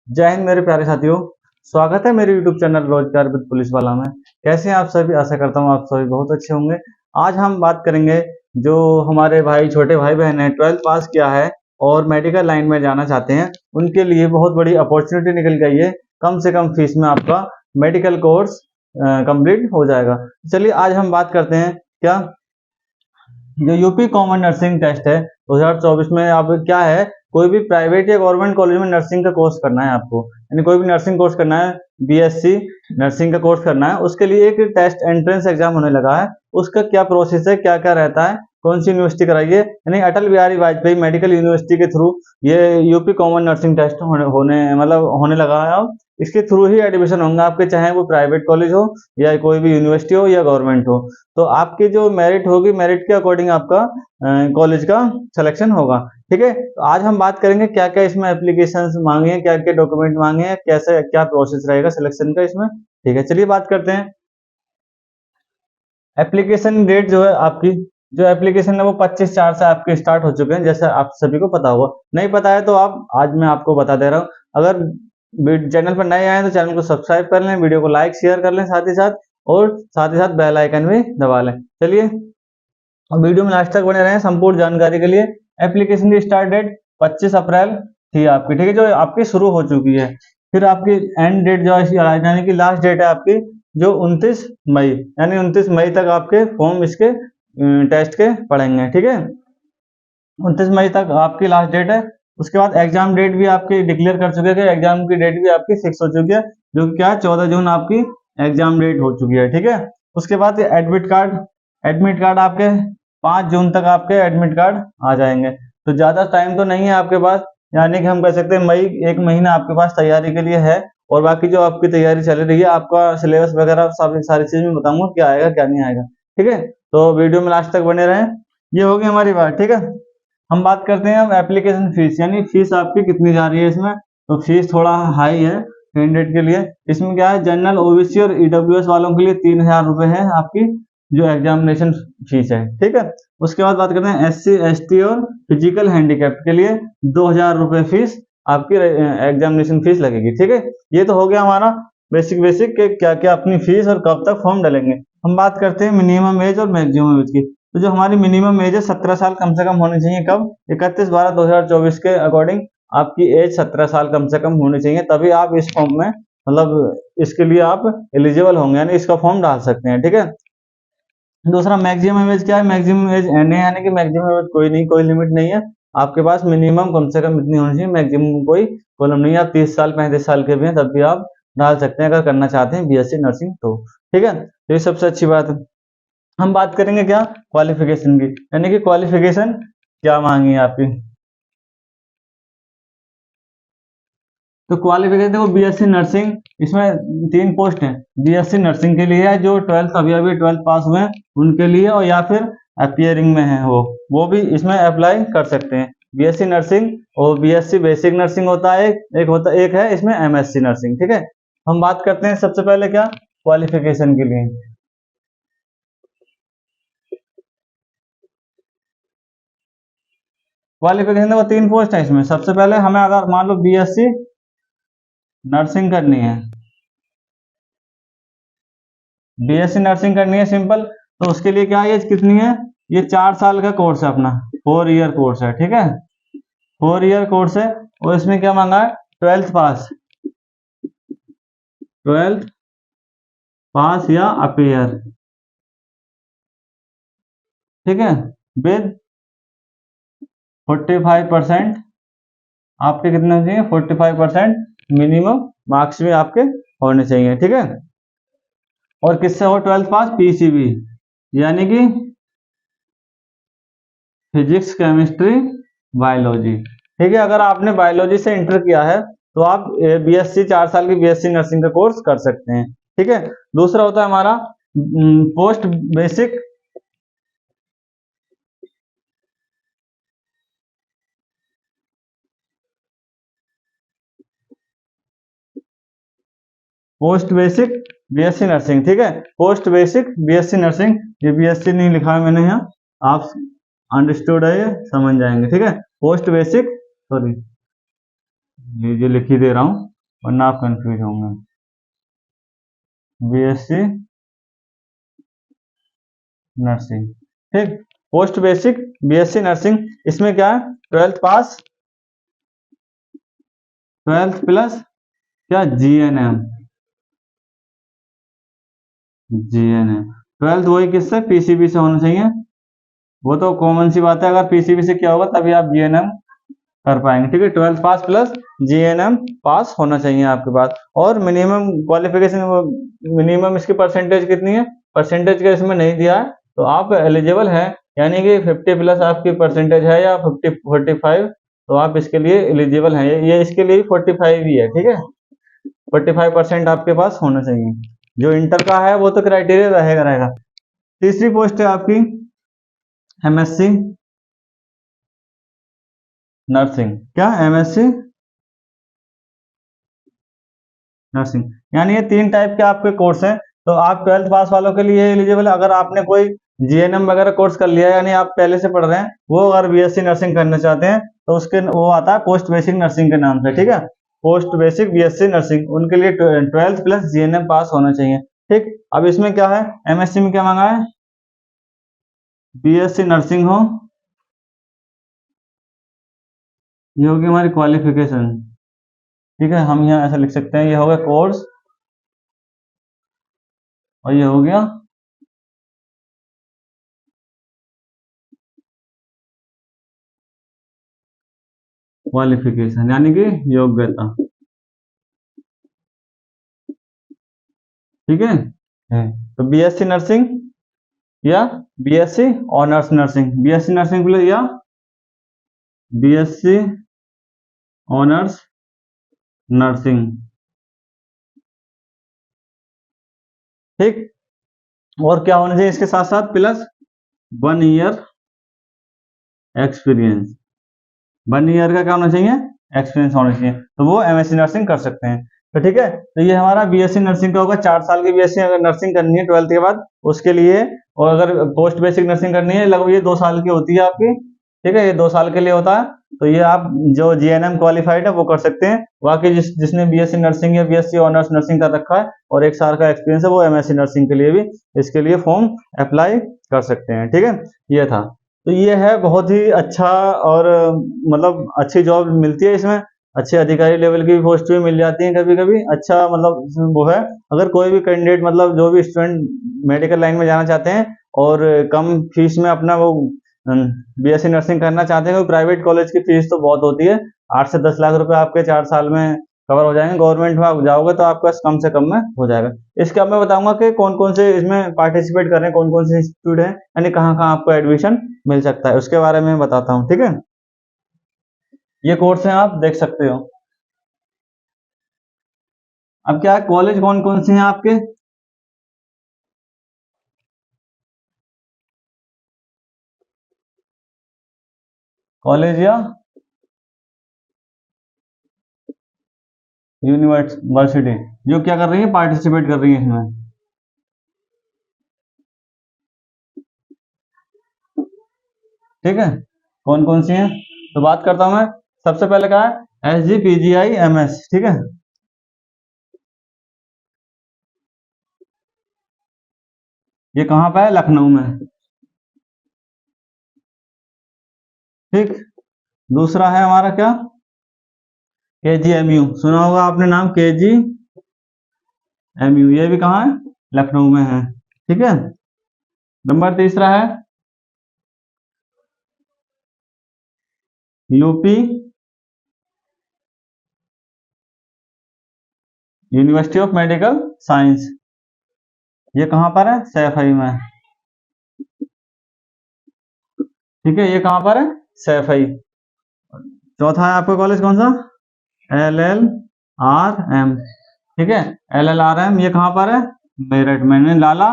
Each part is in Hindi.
जय हिंद मेरे प्यारे साथियों। स्वागत है मेरे YouTube चैनल रोजगार विद पुलिस वाला में। कैसे हैं आप सभी? आशा करता हूँ आप सभी बहुत अच्छे होंगे। आज हम बात करेंगे जो हमारे भाई छोटे भाई बहन हैं 12th पास किया है और मेडिकल लाइन में जाना चाहते हैं, उनके लिए बहुत बड़ी अपॉर्चुनिटी निकल गई है। कम से कम फीस में आपका मेडिकल कोर्स कंप्लीट हो जाएगा। चलिए आज हम बात करते हैं क्या जो यूपी कॉमन नर्सिंग टेस्ट है 2024 में। अब क्या है, कोई भी प्राइवेट या गवर्नमेंट कॉलेज में नर्सिंग का कोर्स करना है आपको, यानी कोई भी नर्सिंग कोर्स करना है, बीएससी नर्सिंग का कोर्स करना है, उसके लिए एक टेस्ट एंट्रेंस एग्जाम होने लगा है। उसका क्या प्रोसेस है, क्या क्या रहता है, कौन सी यूनिवर्सिटी कराइए, यानी अटल बिहारी वाजपेयी मेडिकल यूनिवर्सिटी के थ्रू ये यूपी कॉमन नर्सिंग टेस्ट होने लगा है। अब इसके थ्रू ही एडमिशन होंगे आपके, चाहे वो प्राइवेट कॉलेज हो या कोई भी यूनिवर्सिटी हो या गवर्नमेंट हो। तो आपकी जो मेरिट होगी, मेरिट के अकॉर्डिंग आपका कॉलेज का सिलेक्शन होगा। ठीक है, तो आज हम बात करेंगे क्या क्या इसमें एप्लीकेशंस मांगे हैं, क्या क्या डॉक्यूमेंट मांगे हैं, कैसे क्या प्रोसेस रहेगा सिलेक्शन का इसमें। ठीक है, चलिए बात करते हैं। एप्लीकेशन डेट जो है आपकी, जो एप्लीकेशन है वो 25/4 से आपके स्टार्ट हो चुके हैं, जैसे आप सभी को पता होगा। नहीं पता है तो आप आज मैं आपको बता दे रहा हूँ। अगर चैनल पर नए आए तो चैनल को सब्सक्राइब कर लें, वीडियो को लाइक शेयर कर लें साथ ही साथ बेल आइकन भी दबा लें। चलिए और वीडियो में लास्ट तक बने रहें संपूर्ण जानकारी के लिए। एप्लीकेशन की स्टार्ट डेट 25 अप्रैल थी आपकी, ठीक है, जो आपकी शुरू हो चुकी है। फिर आपकी एंड डेट जो है, यानी कि लास्ट डेट है आपकी जो 29 मई, यानी 29 मई तक आपके फॉर्म इसके टेस्ट के पड़ेंगे। ठीक है, 29 मई तक आपकी लास्ट डेट है। उसके बाद एग्जाम डेट भी आपकी डिक्लेयर कर चुके हैं, एग्जाम की डेट भी आपकी फिक्स हो चुकी है, जो कि क्या है 14 जून आपकी एग्जाम डेट हो चुकी है। ठीक है, उसके बाद एडमिट कार्ड आपके 5 जून तक आपके एडमिट कार्ड आ जाएंगे। तो ज्यादा टाइम तो नहीं है आपके पास, यानी कि हम कह सकते हैं मई 1 महीना आपके पास तैयारी के लिए है। और बाकी जो आपकी तैयारी चल रही है, आपका सिलेबस वगैरह सारी चीज मैं बताऊंगा क्या आएगा क्या नहीं आएगा। ठीक है, तो वीडियो में लास्ट तक बने रहें। ये होगी हमारी बात। ठीक है, हम बात करते हैं अब एप्लीकेशन फीस, यानी फीस आपकी कितनी जा रही है इसमें। तो फीस थोड़ा हाई है कैंडिडेट के लिए। इसमें क्या है, जनरल ओबीसी और ईडब्ल्यूएस वालों के लिए 3000 रुपए है आपकी जो एग्जामिनेशन फीस है। ठीक है, उसके बाद बात करते हैं एससी एसटी और फिजिकल हैंडीकैप के लिए 2000 रुपए फीस आपकी एग्जामिनेशन फीस लगेगी। ठीक है, ये तो हो गया हमारा बेसिक के क्या क्या अपनी फीस और कब तक फॉर्म डालेंगे। हम बात करते हैं मिनिमम एज और मैक्सिमम एज की। तो जो हमारी मिनिमम एज है 17 साल कम से कम होनी चाहिए। कब? 31/12/2024 के अकॉर्डिंग आपकी एज 17 साल कम से कम होनी चाहिए, तभी आप इस फॉर्म में मतलब इसके लिए आप एलिजिबल होंगे, यानी इसका फॉर्म डाल सकते हैं। ठीक है, दूसरा मैक्सिमम एज क्या है, मैक्सिमम एज एन है, यानी कि मैक्सिमम एज कोई नहीं, कोई लिमिट नहीं है आपके पास, मिनिमम कम से कम इतनी होनी चाहिए, मैक्सिमम कोई कॉलम नहीं है। आप 30 साल 35 साल के भी हैं तब भी आप डाल सकते हैं अगर करना चाहते हैं बीएससी नर्सिंग तो। ठीक है, तो ये सबसे अच्छी बात है। हम बात करेंगे क्या, क्वालिफिकेशन की, यानी कि क्वालिफिकेशन क्या मांगी है आपकी। तो क्वालिफिकेशन देखो, बीएससी नर्सिंग, इसमें 3 पोस्ट है। बीएससी नर्सिंग के लिए है जो 12th अभी अभी 12th पास हुए हैं उनके लिए, और या फिर अपियरिंग में है वो भी इसमें अप्लाई कर सकते हैं। बीएससी नर्सिंग और बीएससी बेसिक नर्सिंग होता है, एक है इसमें एमएससी नर्सिंग। ठीक है, हम बात करते हैं सबसे पहले क्या, क्वालिफिकेशन के लिए। क्वालिफिकेशन देखो 3 पोस्ट है इसमें। सबसे पहले हमें अगर मान लो बीएससी नर्सिंग करनी है, बीएससी नर्सिंग करनी है सिंपल, तो उसके लिए क्या एज कितनी है, ये 4 साल का कोर्स है अपना, 4 ईयर कोर्स है। ठीक है, 4 ईयर कोर्स है और इसमें क्या मांगा है, 12th पास, 12th पास या अपियर। ठीक है, विद 45% आपके कितने चाहिए, 45% मिनिमम मार्क्स भी आपके होने चाहिए। ठीक है, और किससे हो 12th पास, पीसीबी, यानी कि फिजिक्स केमिस्ट्री बायोलॉजी। ठीक है, अगर आपने बायोलॉजी से इंटर किया है तो आप बीएससी 4 साल की बीएससी नर्सिंग का कोर्स कर सकते हैं। ठीक है, दूसरा होता है हमारा पोस्ट बेसिक बीएससी नर्सिंग। ठीक है, पोस्ट बेसिक बीएससी नर्सिंग, ये बीएससी नहीं लिखा है मैंने यहाँ, आप अंडरस्टूड है ये समझ जाएंगे। ठीक है, पोस्ट बेसिक, सॉरी ये लिख ही दे रहा हूँ, वरना आप कंफ्यूज होंगे। बीएससी नर्सिंग, ठीक। पोस्ट बेसिक बीएससी नर्सिंग, इसमें क्या है, 12th पास, 12th प्लस क्या, जीएनएम, जीएनएम 12th वही किससे, पीसीबी से होना चाहिए। वो तो कॉमन सी बात है, अगर पीसीबी से क्या होगा तभी आप जीएनएम कर पाएंगे, ठीक है। 12th पास प्लस जीएनएम पास होना चाहिए आपके पास। और मिनिमम क्वालिफिकेशन, मिनिमम इसकी परसेंटेज कितनी है, परसेंटेज का इसमें नहीं दिया है, तो आप एलिजिबल हैं, यानी कि 50 प्लस आपकी परसेंटेज है या 45, तो आप इसके लिए एलिजिबल हैं। ये इसके लिए 45 ही है, ठीक है। 45% आपके पास होना चाहिए। जो इंटर का है वो तो क्राइटेरिया रहेगा। तीसरी पोस्ट है आपकी एमएससी नर्सिंग, क्या, एमएससी नर्सिंग, यानी ये 3 टाइप के आपके कोर्स हैं। तो आप 12th पास वालों के लिए एलिजिबल है। अगर आपने कोई जीएनएम वगैरह कोर्स कर लिया है, यानी आप पहले से पढ़ रहे हैं, वो अगर बीएससी नर्सिंग करना चाहते हैं तो उसके वो आता है पोस्ट बेसिक नर्सिंग के नाम से, ठीक है। पोस्ट बेसिक बीएससी नर्सिंग, उनके लिए 12th प्लस जीएनएम पास होना चाहिए, ठीक। अब इसमें क्या है, एमएससी में क्या मांगा है, बीएससी नर्सिंग हो, ये होगी हमारी क्वालिफिकेशन, ठीक है। हम यहाँ ऐसा लिख सकते हैं, ये हो गया कोर्स और ये हो गया क्वालिफिकेशन, यानी कि योग्यता, ठीक है। तो बीएससी नर्सिंग या BSc honours nursing, BSc nursing plus या बीएससी ऑनर्स नर्सिंग, ठीक। और क्या होना चाहिए इसके साथ साथ, प्लस 1 ईयर एक्सपीरियंस, 1 ईयर का क्या होना चाहिए, एक्सपीरियंस होना चाहिए, तो वो एमएससी नर्सिंग कर सकते हैं। तो ठीक है, तो ये हमारा बीएससी नर्सिंग का होगा। 4 साल की बीएससी अगर नर्सिंग करनी है 12th के बाद उसके लिए, और अगर पोस्ट बेसिक नर्सिंग करनी है लगभग ये 2 साल की होती है आपकी, ठीक है, ये 2 साल के लिए होता है। तो ये आप जो जीएनएम क्वालिफाइड है वो कर सकते हैं। बाकी जिसने बीएससी नर्सिंग या बीएससी ऑनर्स नर्सिंग कर रखा है और 1 साल का एक्सपीरियंस है, वो एमएससी नर्सिंग के लिए भी इसके लिए फॉर्म अप्लाई कर सकते हैं, ठीक है। ये था, तो ये है बहुत ही अच्छा, और मतलब अच्छी जॉब मिलती है इसमें, अच्छे अधिकारी लेवल की पोस्ट भी मिल जाती हैं कभी कभी, अच्छा मतलब इसमें वो है। अगर कोई भी कैंडिडेट, मतलब जो भी स्टूडेंट मेडिकल लाइन में जाना चाहते हैं और कम फीस में अपना वो बीएससी नर्सिंग करना चाहते हैं, प्राइवेट कॉलेज की फीस तो बहुत होती है, 8 से 10 लाख रुपए आपके 4 साल में कवर हो जाएंगे। गवर्नमेंट में आप जाओगे तो आपका कम से कम में हो जाएगा। इसके अब मैं बताऊंगा कि कौन कौन से इसमें पार्टिसिपेट कर रहे हैं, कौन कौन से इंस्टीट्यूट हैं, यानी कहाँ कहाँ आपको एडमिशन मिल सकता है, उसके बारे में बताता हूँ, ठीक है। ये कोर्स है, आप देख सकते हो। अब क्या कॉलेज कौन कौन से हैं आपके, कॉलेज या यूनिवर्सिटी जो क्या कर रही है, पार्टिसिपेट कर रही है इसमें, ठीक है, कौन कौन सी हैं। तो बात करता हूं मैं। सबसे पहले कहा है SGPGI MS, ठीक है। ये कहाँ पे है, लखनऊ में, ठीक। दूसरा है हमारा क्या, KGMU, सुना होगा आपने नाम, KGMU, ये भी कहाँ है, लखनऊ में है, ठीक है। नंबर तीसरा है UP university of medical science, ये कहाँ पर है, सैफई में, ठीक है। ये कहाँ पर है, सैफई। चौथा है आपका कॉलेज कौन सा, LLRM, ठीक है। LLRM ये कहाँ पर है, मेरठ में, लाला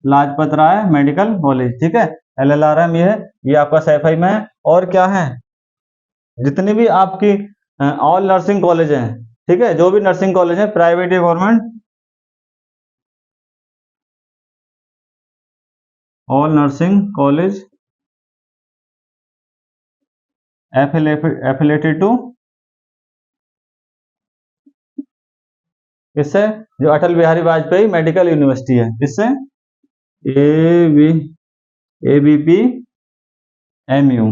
लाजपत राय मेडिकल कॉलेज, ठीक है। LLRM ये है, ये आपका सैफई में है। और क्या है, जितनी भी आपकी ऑल नर्सिंग कॉलेज हैं, ठीक है, जो भी नर्सिंग कॉलेज है प्राइवेट या government, all nursing college affiliated to किससे? जो अटल बिहारी वाजपेयी मेडिकल यूनिवर्सिटी है, किससे? ABPMU।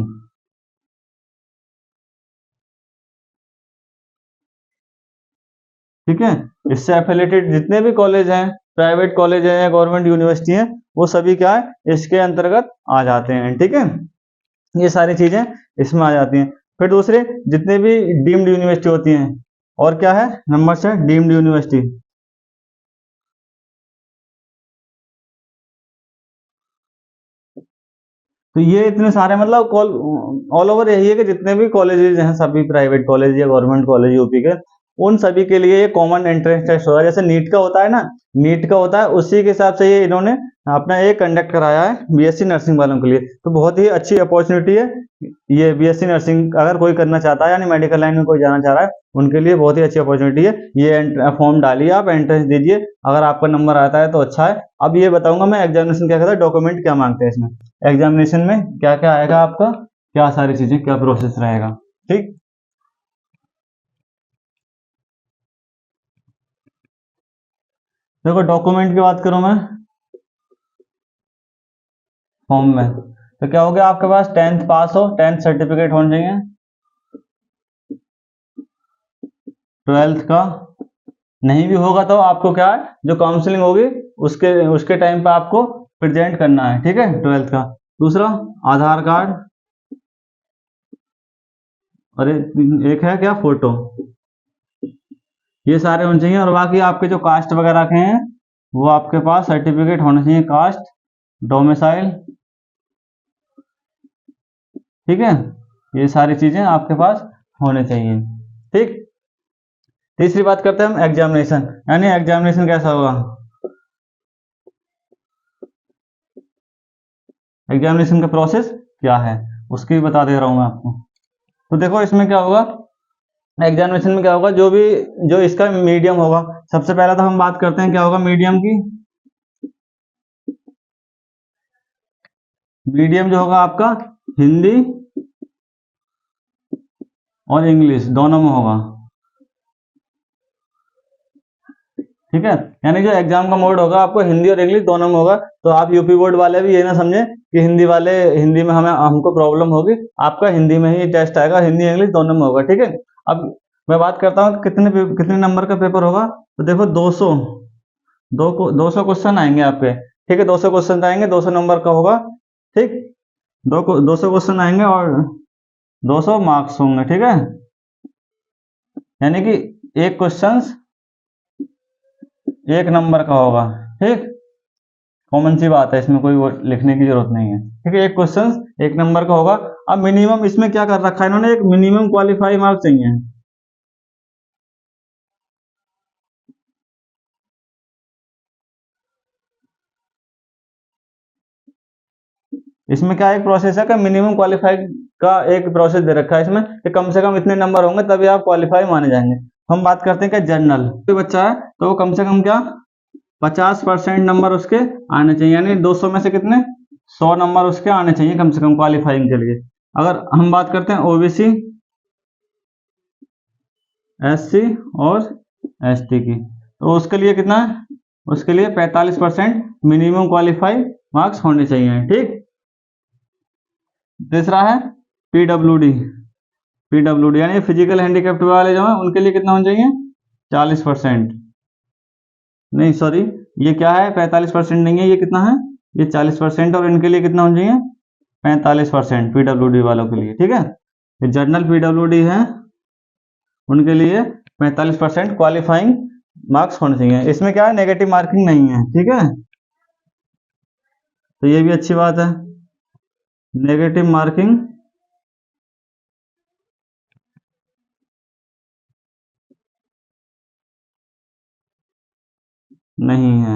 ठीक है, इससे एफिलेटेड जितने भी कॉलेज हैं, प्राइवेट कॉलेज हैं या गवर्नमेंट यूनिवर्सिटी हैं, वो सभी क्या है, इसके अंतर्गत आ जाते हैं। ठीक है, ये सारी चीजें इसमें आ जाती हैं। फिर दूसरे जितने भी डीम्ड यूनिवर्सिटी होती हैं, और क्या है नंबर से डीम्ड यूनिवर्सिटी, तो ये इतने सारे मतलब ऑल ओवर यही है कि जितने भी कॉलेजेस हैं, सभी प्राइवेट कॉलेज या गवर्नमेंट कॉलेज यूपी के, उन सभी के लिए ये कॉमन एंट्रेंस टेस्ट होगा। जैसे नीट का होता है ना, नीट का होता है, उसी के हिसाब से ये इन्होंने अपना एक कंडक्ट कराया है बीएससी नर्सिंग वालों के लिए। तो बहुत ही अच्छी अपॉर्चुनिटी है ये बीएससी नर्सिंग, अगर कोई करना चाहता है यानी मेडिकल लाइन में कोई जाना चाह रहा है, उनके लिए बहुत ही अच्छी अपॉर्चुनिटी है। ये फॉर्म डालिए, आप एंट्रेंस दीजिए, अगर आपका नंबर आता है तो अच्छा है। अब ये बताऊंगा मैं एग्जामिनेशन क्या कहता है, डॉक्यूमेंट क्या मांगते हैं इसमें, एग्जामिनेशन में क्या क्या आएगा आपका, क्या सारी चीजें, क्या प्रोसेस रहेगा। ठीक, देखो डॉक्यूमेंट की बात करूं मैं, फॉर्म में तो क्या हो गया, आपके पास 10th पास हो, 10th सर्टिफिकेट होना चाहिए, 12th का नहीं भी होगा तो आपको क्या है, जो काउंसलिंग होगी उसके उसके टाइम पे आपको प्रेजेंट करना है। ठीक है, 12th का। दूसरा आधार कार्ड, और एक है क्या, फोटो, ये सारे होने चाहिए। और बाकी आपके जो कास्ट वगैरह के हैं, वो आपके पास सर्टिफिकेट होना चाहिए, कास्ट, डोमिसाइल। ठीक है, ये सारी चीजें आपके पास होने चाहिए। ठीक, तीसरी बात करते हैं हम एग्जामिनेशन, यानी एग्जामिनेशन कैसा होगा, एग्जामिनेशन का प्रोसेस क्या है, उसकी भी बता दे रहा हूं मैं आपको। तो देखो इसमें क्या होगा, एग्जामिनेशन में क्या होगा, जो भी जो इसका मीडियम होगा, सबसे पहले तो हम बात करते हैं क्या होगा मीडियम की। मीडियम जो होगा आपका हिंदी और इंग्लिश दोनों में होगा। ठीक है, यानी जो एग्जाम का मोड होगा आपको हिंदी और इंग्लिश दोनों में होगा। तो आप यूपी बोर्ड वाले भी ये ना समझे कि हिंदी वाले, हिंदी में हमको प्रॉब्लम होगी, आपका हिंदी में ही टेस्ट आएगा, हिंदी इंग्लिश दोनों में होगा। ठीक है, अब मैं बात करता हूँ कितने नंबर का पेपर होगा। तो देखो 200 क्वेश्चन आएंगे आपके। ठीक है, 200 क्वेश्चन आएंगे, 200 नंबर का होगा। ठीक, 200 क्वेश्चन आएंगे और 200 मार्क्स होंगे। ठीक है, यानी कि एक क्वेश्चन एक नंबर का होगा। ठीक, कॉमन सी बात है, इसमें कोई लिखने की जरूरत नहीं है। ठीक है, एक क्वेश्चन एक नंबर का होगा। अब मिनिमम इसमें क्या कर रखा है इन्होंने, एक मिनिमम क्वालिफाई मार्क्स चाहिए। इसमें क्या एक प्रोसेस है कि मिनिमम क्वालिफाई का एक प्रोसेस दे रखा है इसमें, कि कम से कम इतने नंबर होंगे तभी आप क्वालिफाई माने जाएंगे। हम बात करते हैं कि जनरल कोई बच्चा है तो वो कम से कम क्या 50% नंबर उसके आने चाहिए, यानी 200 में से कितने 100 नंबर उसके आने चाहिए कम से कम क्वालिफाइंग के लिए। अगर हम बात करते हैं ओबीसी, एससी और एसटी की, तो उसके लिए कितना है, उसके लिए 45% मिनिमम क्वालिफाई मार्क्स होने चाहिए। ठीक, तीसरा है पीडब्ल्यूडी, पीडब्ल्यूडी यानी फिजिकल हैंडीकैप्ड वाले जो हैं उनके लिए कितना होना चाहिए 40%, नहीं सॉरी ये क्या है 45% नहीं है, ये कितना है ये 40%, और इनके लिए कितना होना चाहिए 45% पीडब्ल्यूडी वालों के लिए। ठीक है, ये जनरल पीडब्ल्यूडी है उनके लिए 45% क्वालिफाइंग मार्क्स होने चाहिए। इसमें क्या है नेगेटिव मार्किंग नहीं है। ठीक है, तो ये भी अच्छी बात है, नेगेटिव मार्किंग नहीं है।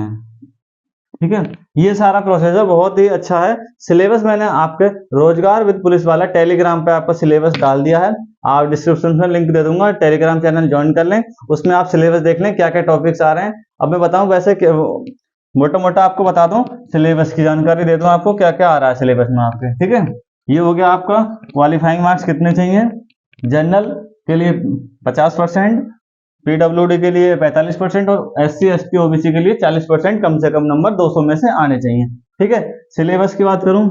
ठीक है, ये सारा प्रोसेस है, बहुत ही अच्छा है। सिलेबस मैंने आपके रोजगार विद पुलिस वाला टेलीग्राम पे आपको सिलेबस डाल दिया है, आप डिस्क्रिप्शन में लिंक दे दूंगा, टेलीग्राम चैनल ज्वाइन कर लें, उसमें आप सिलेबस देख लें क्या क्या टॉपिक्स आ रहे हैं। अब मैं बताऊं वैसे मोटा मोटा आपको बता दूं, सिलेबस की जानकारी दे दूं आपको क्या क्या आ रहा है सिलेबस में आपके। ठीक है, ये हो गया आपका क्वालिफाइंग मार्क्स कितने चाहिए, जनरल के लिए 50%, पीडब्ल्यूडी के लिए 45% और SC ST OBC के लिए 40% कम से कम नंबर 200 में से आने चाहिए। ठीक है, सिलेबस की बात करूं,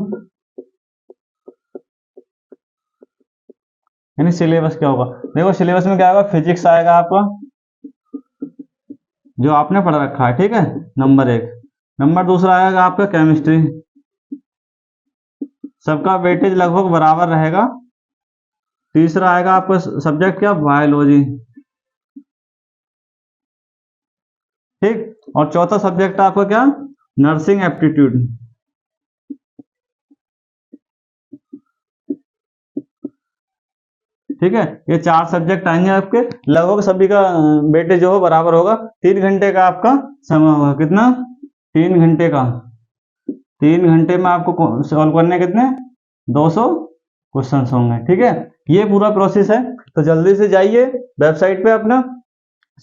यानी सिलेबस क्या होगा, देखो सिलेबस में क्या होगा, फिजिक्स आएगा आपका जो आपने पढ़ रखा है, ठीक है, नंबर 1। नंबर दूसरा आएगा आपका केमिस्ट्री, सबका वेटेज लगभग बराबर रहेगा। तीसरा आएगा आपका सब्जेक्ट क्या, बायोलॉजी, ठीक। और चौथा सब्जेक्ट आपका क्या, नर्सिंग एप्टीट्यूड। ठीक है, ये 4 सब्जेक्ट आएंगे आपके, लगभग सभी का वेटेज जो है बराबर होगा। 3 घंटे का आपका समय होगा, कितना, 3 घंटे का। 3 घंटे में आपको सॉल्व करने कितने, 200 क्वेश्चन होंगे। ठीक है, ये पूरा प्रोसेस है। तो जल्दी से जाइए वेबसाइट पे, अपना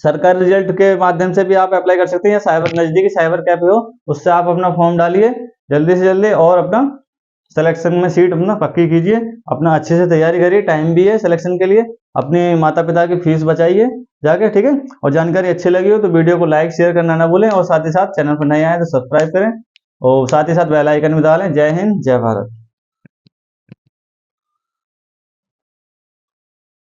सरकारी रिजल्ट के माध्यम से भी आप अप्लाई कर सकते हैं, या साइबर नजदीकी साइबर कैफे हो उससे आप अपना फॉर्म डालिए जल्दी से जल्दी, और अपना सिलेक्शन में सीट अपना पक्की कीजिए। अपना अच्छे से तैयारी करिए, टाइम भी है सिलेक्शन के लिए। अपने माता पिता की फीस बचाइए जाके, ठीक है। और जानकारी अच्छी लगी हो तो वीडियो को लाइक शेयर करना ना भूलें, और साथ ही साथ चैनल पर नए आए तो सब्सक्राइब करें, और साथ ही साथ बेल आइकन भी डालें। जय हिंद, जय भारत।